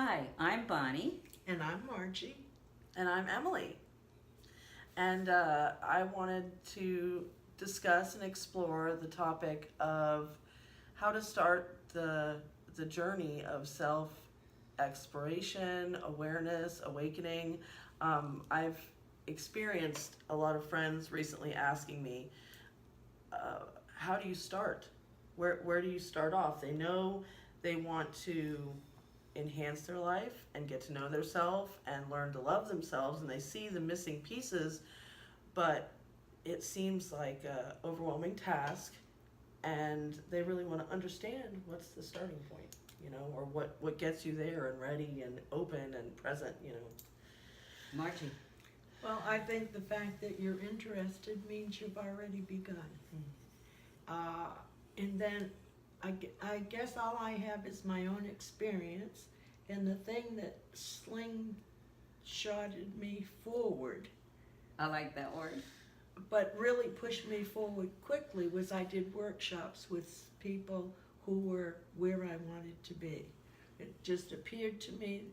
Hi, I'm Bonnie. And I'm Margie. And I'm Emily. And I wanted to discuss and explore the topic of how to start the journey of self exploration, awareness, awakening. I've experienced a lot of friends recently asking me, how do you start? Where do you start off? They know they want to enhance their life and get to know themselves and learn to love themselves, and they see the missing pieces, but it seems like a overwhelming task, and they really want to understand what's the starting point, or what gets you there and ready and open and present. Margie. Well, I think the fact that you're interested means you've already begun. And then I guess all I have is my own experience, and the thing that slingshotted me forward, I like that word. but really pushed me forward quickly, was I did workshops with people who were where I wanted to be. It just appeared to me,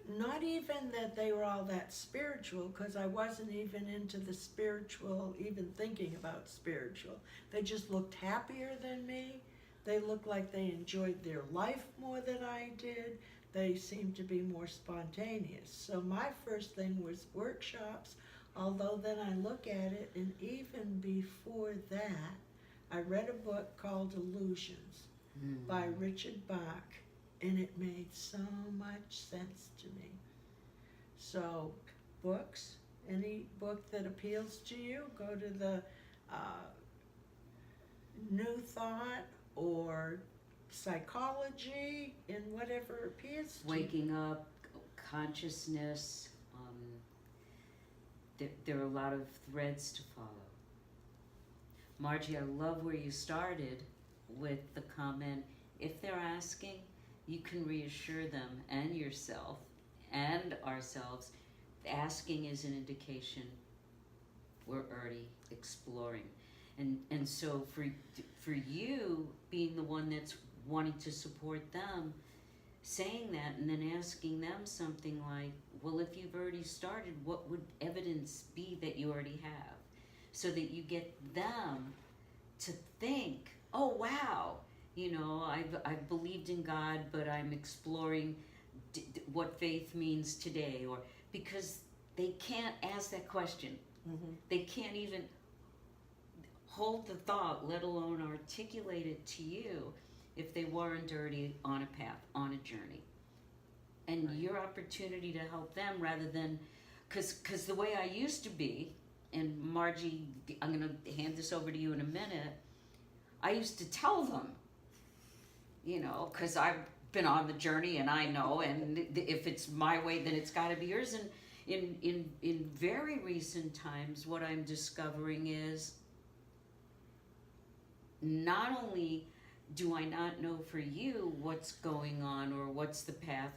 not even that they were all that spiritual, because I wasn't even into the spiritual, even thinking about spiritual. They just looked happier than me. They looked like they enjoyed their life more than I did. They seemed to be more spontaneous. So my first thing was workshops, although then I look at it, and even before that, I read a book called Illusions by Richard Bach, and it made so much sense to me. So books, any book that appeals to you, go to the New Thought or psychology, and whatever appeals to you. Waking up, consciousness. There are a lot of threads to follow. Margie, I love where you started with the comment, if they're asking, you can reassure them and yourself and ourselves. Asking is an indication we're already exploring. And so for you being the one that's wanting to support them, saying that and then asking them something like, well, if you've already started, what would evidence be that you already have? So that you get them to think, oh wow, I've believed in God, but I'm exploring what faith means today, or because they can't ask that question. They can't even hold the thought, let alone articulate it to you, if they weren't already on a path, on a journey. And Right. Your opportunity to help them, rather than, because the way I used to be, and Margie, I'm going to hand this over to you in a minute, I used to tell them, because I've been on the journey and I know, and if it's my way, then it's got to be yours. And in very recent times, what I'm discovering is, not only do I not know for you what's going on or what's the path,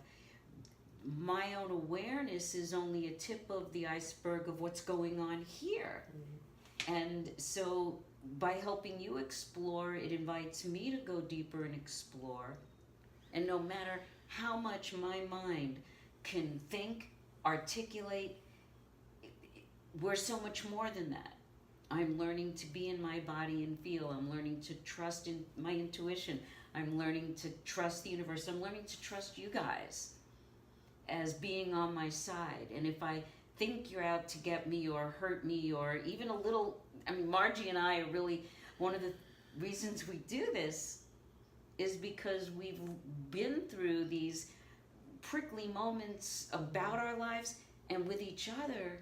my own awareness is only a tip of the iceberg of what's going on here. And so by helping you explore, it invites me to go deeper and explore. And no matter how much my mind can think, articulate, we're so much more than that. I'm learning to be in my body and feel. I'm learning to trust in my intuition. I'm learning to trust the universe. I'm learning to trust you guys as being on my side. And if I think you're out to get me or hurt me or even a little, Margie and I are really, one of the reasons we do this is because we've been through these prickly moments about our lives and with each other,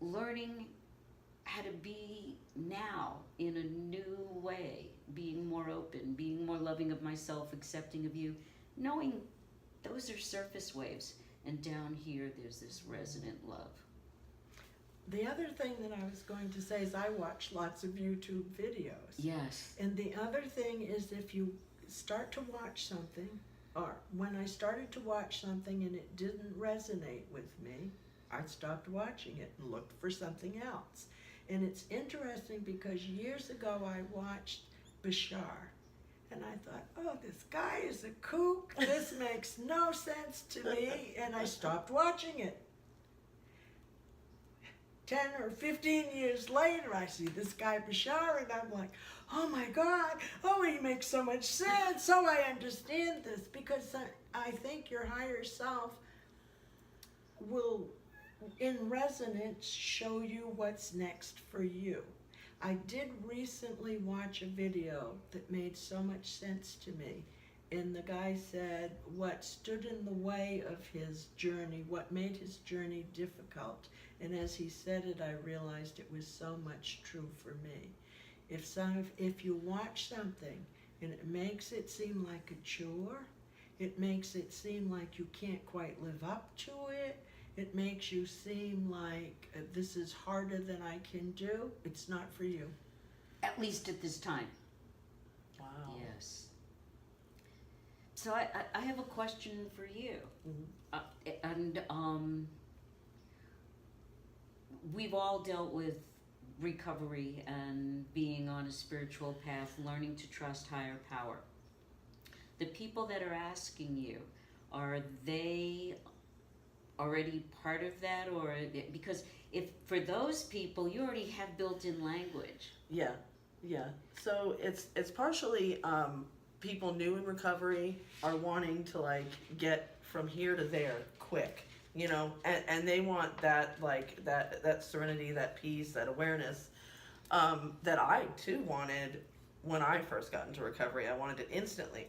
learning how to be now in a new way, being more open, being more loving of myself, accepting of you, knowing those are surface waves, and down here there's this resonant love. The other thing that I was going to say is I watch lots of YouTube videos. Yes. And the other thing is, if you start to watch something, or when I started to watch something and it didn't resonate with me, I stopped watching it and looked for something else. And it's interesting because years ago I watched Bashar, And I thought, oh, this guy is a kook. This makes no sense to me. And I stopped watching it. 10 or 15 years later, I see this guy Bashar, and I'm like, oh my God, oh, he makes so much sense. So I understand this, because I think your higher self will, in resonance, show you what's next for you. I did recently watch a video that made so much sense to me. And the guy said what stood in the way of his journey, what made his journey difficult. And as he said it, I realized it was so much true for me. If you watch something and it makes it seem like a chore, it makes it seem like you can't quite live up to it, it makes you seem like this is harder than I can do, it's not for you. At least at this time. Wow. Yes. So I have a question for you. We've all dealt with recovery and being on a spiritual path, learning to trust higher power. The people that are asking you, are they already part of that? Or because if for those people, you already have built-in language. Yeah. So it's partially people new in recovery are wanting to like get from here to there quick, you know, and they want that like that serenity, that peace, that awareness that I too wanted when I first got into recovery. I wanted it instantly,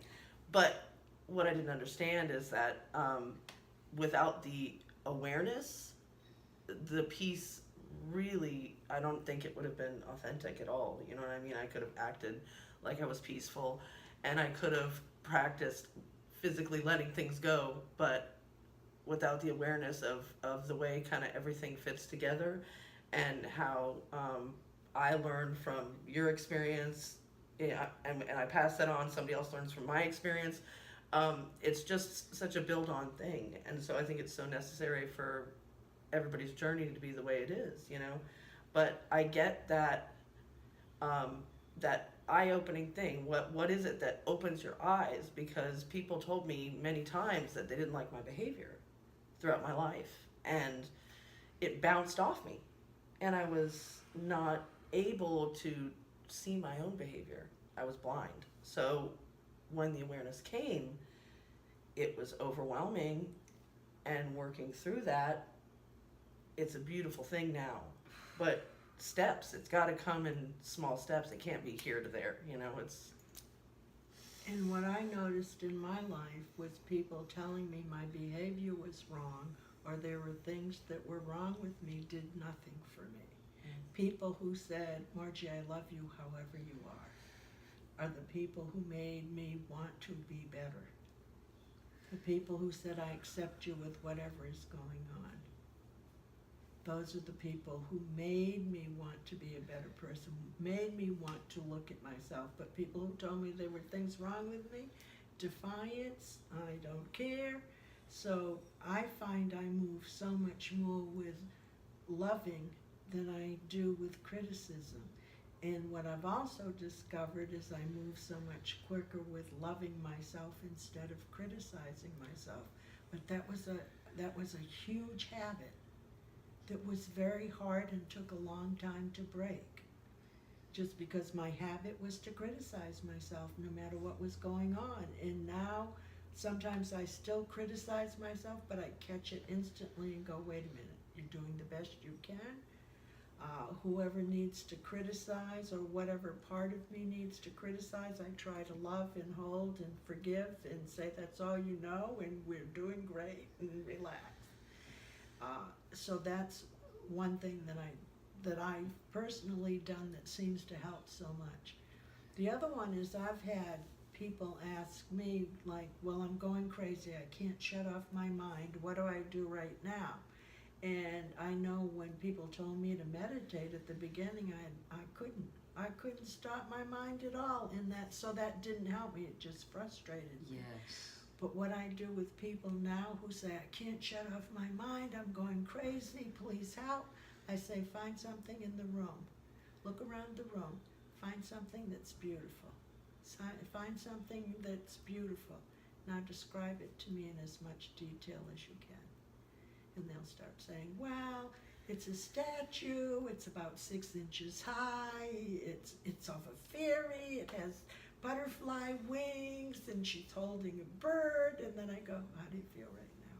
but what I didn't understand is that without the awareness, the peace really, I don't think it would have been authentic at all. You know what I mean? I could have acted like I was peaceful, and I could have practiced physically letting things go, but without the awareness of the way kind of everything fits together, and how I learned from your experience, yeah, and I pass that on, somebody else learns from my experience. It's just such a build-on thing, and so I think it's so necessary for everybody's journey to be the way it is, you know. But I get that that eye-opening thing. What is it that opens your eyes? Because people told me many times that they didn't like my behavior throughout my life, and it bounced off me, and I was not able to see my own behavior. I was blind. So when the awareness came, it was overwhelming, and working through that, it's a beautiful thing now. But steps, it's got to come in small steps. It can't be here to there, you know. It's And what I noticed in my life was people telling me my behavior was wrong, or there were things that were wrong with me, did nothing for me. People who said, Margie, I love you however you are the people who made me want to be better. The people who said, I accept you with whatever is going on. Those are the people who made me want to be a better person, made me want to look at myself. But people who told me there were things wrong with me, defiance, I don't care. So I find I move so much more with loving than I do with criticism. And what I've also discovered is I move so much quicker with loving myself instead of criticizing myself. But that was a huge habit that was very hard and took a long time to break. Just because my habit was to criticize myself no matter what was going on. And now sometimes I still criticize myself, but I catch it instantly and go, wait a minute, you're doing the best you can. Whoever needs to criticize, or whatever part of me needs to criticize, I try to love and hold and forgive and say that's all you know and we're doing great, and relax. So that's one thing that I've personally done that seems to help so much. The other one is I've had people ask me like, well, I'm going crazy, I can't shut off my mind, what do I do right now? And I know when people told me to meditate at the beginning, I couldn't stop my mind at all, and so that didn't help me, it just frustrated me. Yes. But what I do with people now who say, I can't shut off my mind, I'm going crazy, please help, I say, find something in the room. Look around the room, find something that's beautiful. Find something that's beautiful. Now describe it to me in as much detail as you can. And they'll start saying, well, it's a statue, it's about 6 inches high, it's of a fairy, it has butterfly wings, and she's holding a bird. And then I go, how do you feel right now?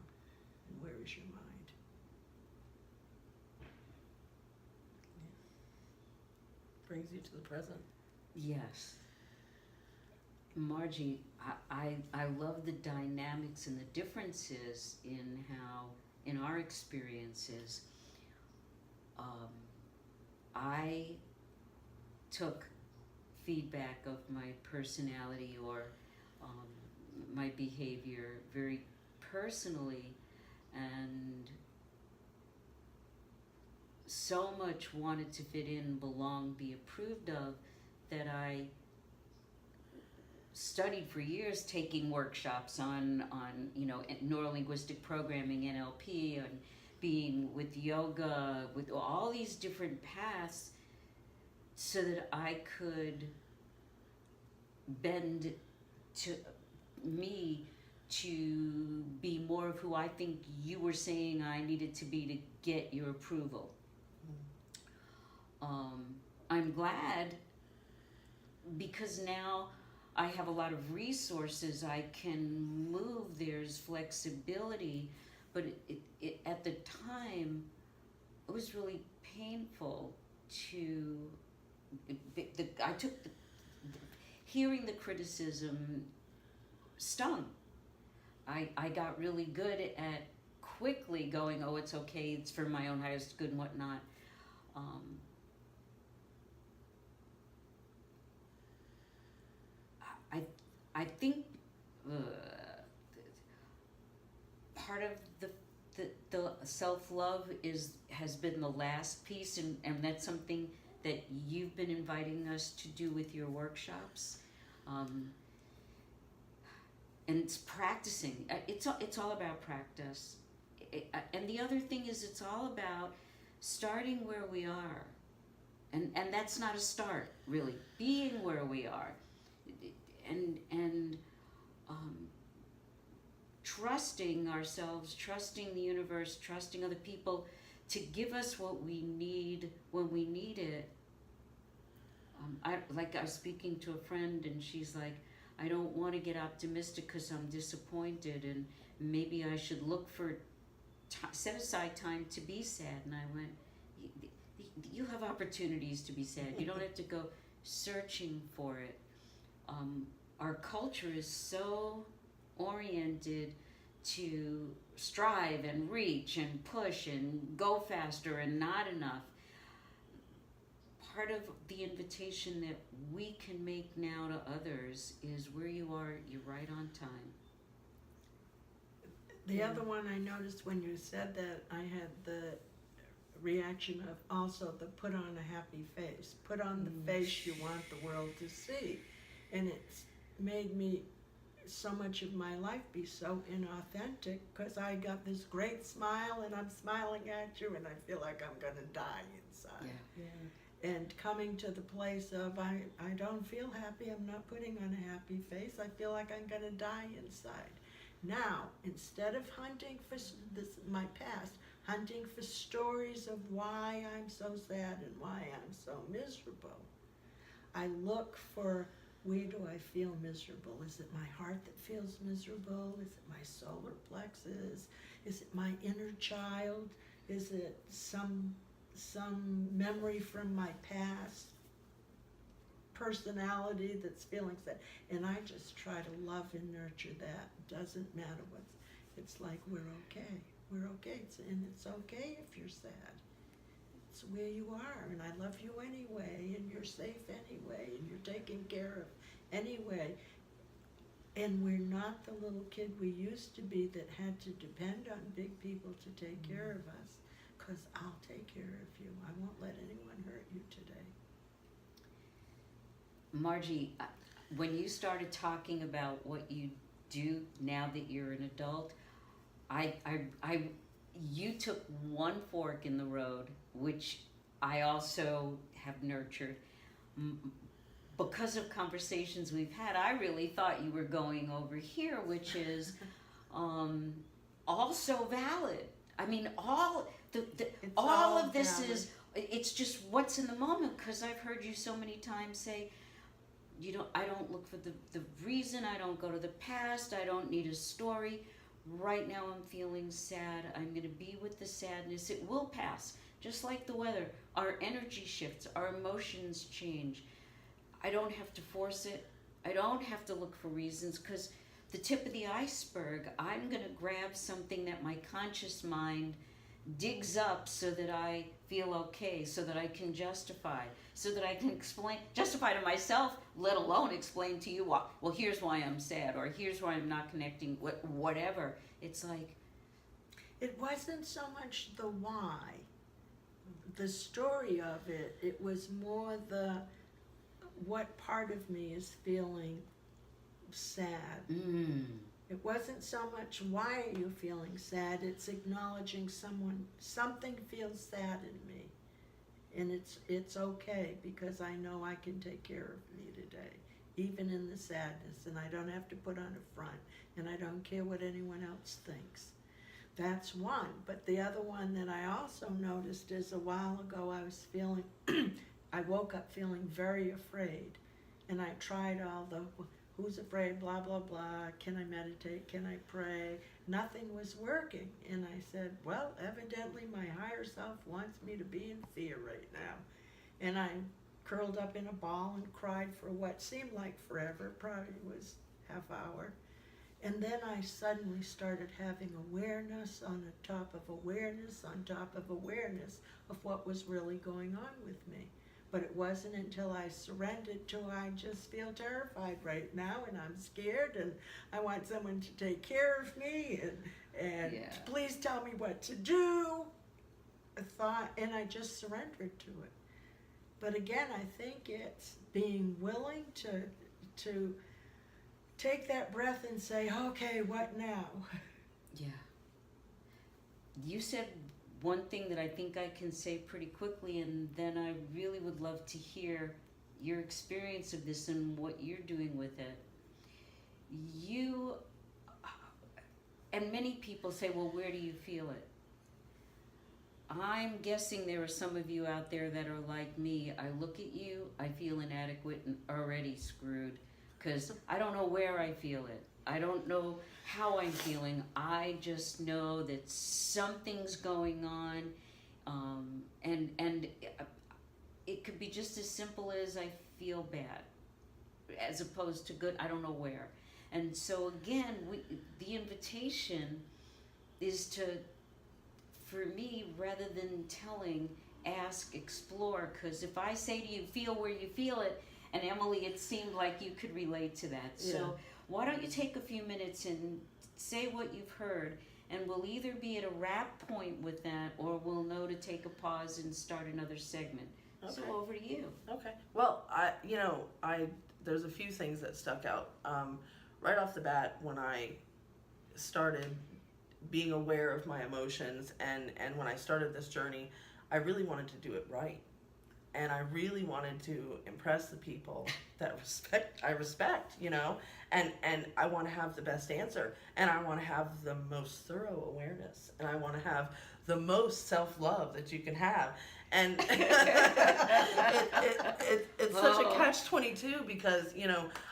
And where is your mind? Brings you to the present. Yes. Margie, I love the dynamics and the differences in how, in our experiences, I took feedback of my personality or my behavior very personally, and so much wanted to fit in, belong, be approved of, that I studied for years, taking workshops on neurolinguistic programming, NLP, and being with yoga, with all these different paths, so that I could bend to me to be more of who I think you were saying I needed to be to get your approval. I'm glad, because now I have a lot of resources, I can move, there's flexibility, but it at the time, it was really painful to, hearing the criticism stung. I got really good at quickly going, oh, it's okay, it's for my own highest good and whatnot. I think part of the self-love has been the last piece, and that's something that you've been inviting us to do with your workshops, and it's practicing. It's all about practice, and the other thing is it's all about starting where we are, and that's not a start, really, being where we are. And trusting ourselves, trusting the universe, trusting other people to give us what we need when we need it. I was speaking to a friend, and she's like, I don't want to get optimistic because I'm disappointed, and maybe I should look for set aside time to be sad. And I went, you have opportunities to be sad. You don't have to go searching for it. Our culture is so oriented to strive and reach and push and go faster and not enough. Part of the invitation that we can make now to others is where you are, you're right on time. The other one I noticed when you said that, I had the reaction of also the put on a happy face. Put on the face you want the world to see. And it's made me, so much of my life, be so inauthentic, because I got this great smile and I'm smiling at you and I feel like I'm going to die inside. Yeah. And coming to the place of I don't feel happy, I'm not putting on a happy face, I feel like I'm going to die inside. Now, instead of hunting for my past, hunting for stories of why I'm so sad and why I'm so miserable, I look for, where do I feel miserable? Is it my heart that feels miserable? Is it my solar plexus? Is it my inner child? Is it some memory from my past personality that's feeling sad? And I just try to love and nurture that. It doesn't matter what, it's like we're okay. We're okay, and it's okay if you're sad. It's where you are, and I love you anyway, and you're safe anyway, and you're taken care of anyway. And we're not the little kid we used to be that had to depend on big people to take care of us, because I'll take care of you. I won't let anyone hurt you today. Margie, when you started talking about what you do now that you're an adult, you took one fork in the road, which I also have nurtured. because of conversations we've had, I really thought you were going over here, which is also valid. I mean, all of this valid. is, it's just what's in the moment, because I've heard you so many times say, I don't look for the reason, I don't go to the past, I don't need a story. Right now I'm feeling sad, I'm going to be with the sadness, it will pass. Just like the weather, our energy shifts, our emotions change. I don't have to force it, I don't have to look for reasons, because the tip of the iceberg, I'm going to grab something that my conscious mind digs up so that I feel okay, so that I can justify, so that I can justify to myself, let alone explain to you, well, here's why I'm sad, or here's why I'm not connecting, whatever. It's like, It wasn't so much the why, the story of it. It was more what part of me is feeling sad. It wasn't so much why are you feeling sad, it's acknowledging something feels sad in me. And it's okay, because I know I can take care of me today, even in the sadness, and I don't have to put on a front, and I don't care what anyone else thinks. That's one. But the other one that I also noticed is a while ago I was feeling, I woke up feeling very afraid, and I tried all the who's afraid, blah, blah, blah, can I meditate, can I pray? Nothing was working. And I said, well, evidently my higher self wants me to be in fear right now. And I curled up in a ball and cried for what seemed like forever, probably was half hour. And then I suddenly started having awareness on top of awareness on top of awareness of what was really going on with me. But it wasn't until I surrendered to, I just feel terrified right now, and I'm scared, and I want someone to take care of me, and Yeah. please tell me what to do. I thought, and I just surrendered to it. But again, I think it's being willing to take that breath and say, okay, what now? yeah. You said one thing that I think I can say pretty quickly, and then I really would love to hear your experience of this and what you're doing with it. You, and many people say, well, where do you feel it? I'm guessing there are some of you out there that are like me. I look at you, I feel inadequate and already screwed, because I don't know where I feel it. I don't know how I'm feeling. I just know that something's going on, and it could be just as simple as I feel bad, as opposed to good. I don't know where. And so again, the invitation is for me, rather than telling, ask, explore. Because if I say to you, feel where you feel it, and Emily, it seemed like you could relate to that. Yeah. So why don't you take a few minutes and say what you've heard, and we'll either be at a wrap point with that, or we'll know to take a pause and start another segment. Okay. So over to you. Okay. Well, there's a few things that stuck out. Right off the bat, when I started being aware of my emotions, and when I started this journey, I really wanted to do it right. And I really wanted to impress the people that I respect, and I want to have the best answer, and I want to have the most thorough awareness, and I want to have the most self-love that you can have. And it's such a catch-22, because,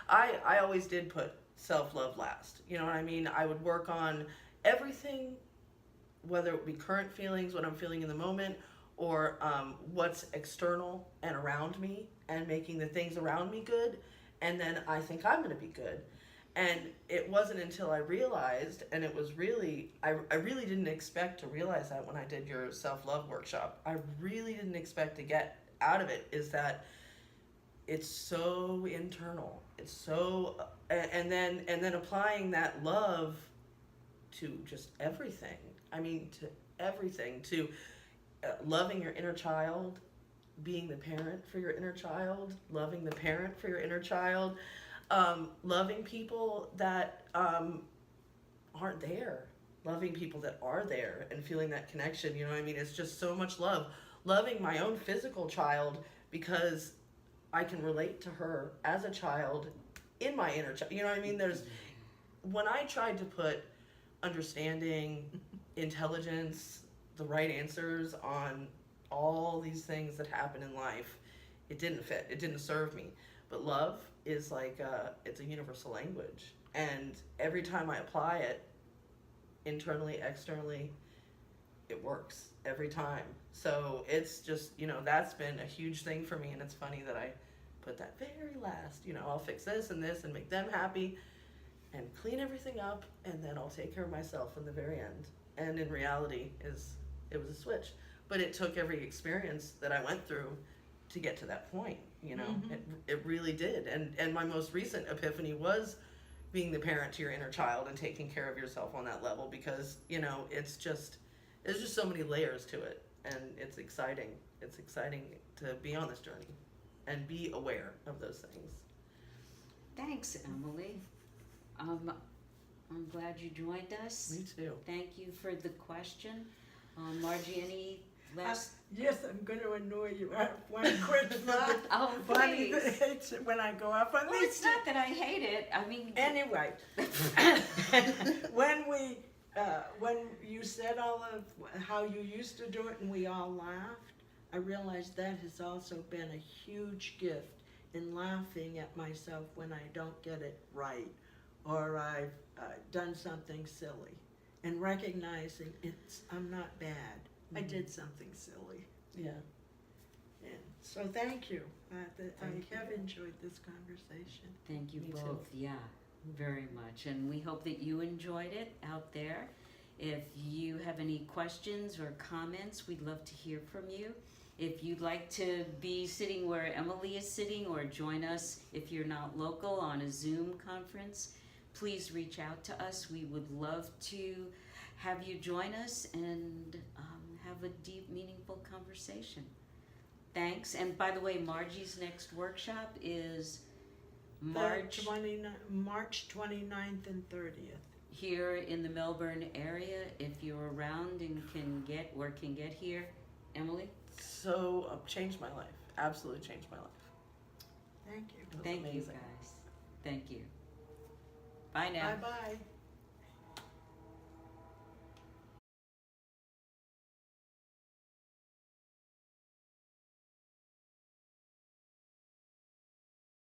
I always did put self-love last. You know what I mean? I would work on everything, whether it be current feelings, what I'm feeling in the moment, or what's external and around me, and making the things around me good, and then I think I'm going to be good. And it wasn't until I realized, and it was really, I really didn't expect to realize that when I did your self-love workshop. I really didn't expect to get out of it, is that it's so internal. It's so, and then applying that love to just everything. I mean, to everything, to loving your inner child, being the parent for your inner child, loving the parent for your inner child, loving people that aren't there, loving people that are there, and feeling that connection. You know what I mean? It's just so much love. Loving my own physical child, because I can relate to her as a child in my inner child. You know what I mean? There's, when I tried to put understanding, intelligence, the right answers on all these things that happen in life, it didn't fit. It didn't serve me. But love is like it's a universal language, and every time I apply it, internally, externally, it works every time. So it's just, that's been a huge thing for me, and it's funny that I put that very last, I'll fix this and make them happy and clean everything up, and then I'll take care of myself in the very end. And in reality, it was a switch. But it took every experience that I went through to get to that point, Mm-hmm. It really did. And my most recent epiphany was being the parent to your inner child and taking care of yourself on that level, because, there's just so many layers to it, and it's exciting. It's exciting to be on this journey and be aware of those things. Thanks, Emily. I'm glad you joined us. Me too. Thank you for the question. Margie, any last? Yes, I'm going to annoy you. I have one quick thought. Oh, Funny, please. it's when I go off on Well, these. it's not that I hate it. I mean, Anyway, when you said all of how you used to do it and we all laughed, I realized that has also been a huge gift in laughing at myself when I don't get it right, or I've done something silly, and recognizing I'm not bad. I did something silly. Yeah. And so thank you. Thank I have you. enjoyed this conversation. thank you Me too. both. Yeah, very much. And we hope that you enjoyed it out there. If you have any questions or comments, we'd love to hear from you. If you'd like to be sitting where Emily is sitting, or join us if you're not local on a Zoom conference, please reach out to us. We would love to have you join us and have a deep, meaningful conversation. Thanks. And by the way, Margie's next workshop is March 29th and 30th. here in the Melbourne area. If you're around and can get here, Emily. So changed my life. Absolutely changed my life. Thank you. It was Thank you, amazing. guys. Thank you. Bye now. Bye-bye.